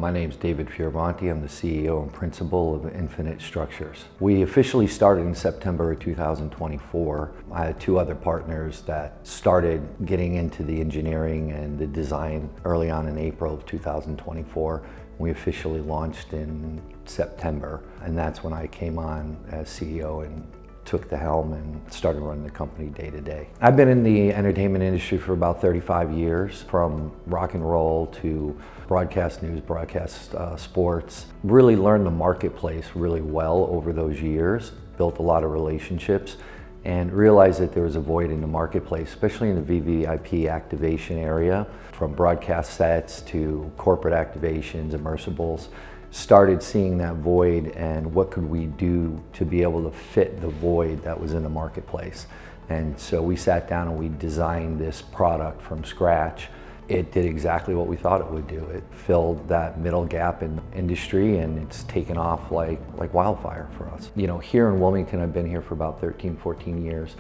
My name's David Fioravanti. I'm the CEO and principal of Infinite Structures. We officially started in September of 2024. I had two other partners that started getting into the engineering and the design early on in April of 2024. We officially launched in September, and that's when I came on as CEO and took the helm and started running the company day to day. I've been in the entertainment industry for about 35 years, from rock and roll to broadcast news, broadcast sports. Really learned the marketplace really well over those years, built a lot of relationships, and realized that there was a void in the marketplace, especially in the VVIP activation area, from broadcast sets to corporate activations, immersibles. Started seeing that void and what could we do to be able to fit the void that was in the marketplace. And so we sat down and we designed this product from scratch. It did exactly what we thought it would do. It filled that middle gap in the industry, and it's taken off like wildfire for us. You know, here in Wilmington, I've been here for about 13, 14 years.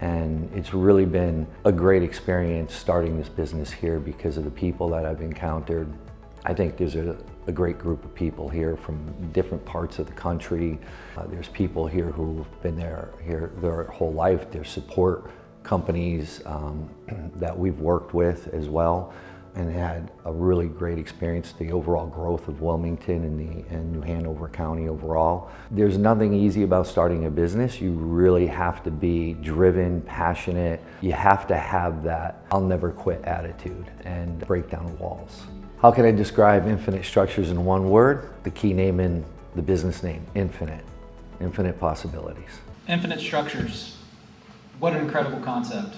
And it's really been a great experience starting this business here because of the people that I've encountered. I think there's a great group of people here from different parts of the country. There's people here who've been here their whole life. There's support companies that we've worked with as well, and had a really great experience, the overall growth of Wilmington and New Hanover County overall. There's nothing easy about starting a business. You really have to be driven, passionate. You have to have that I'll never quit attitude and break down walls. How can I describe Infinite Structures in one word? The key name in the business name, infinite. Infinite possibilities. Infinite Structures. What an incredible concept.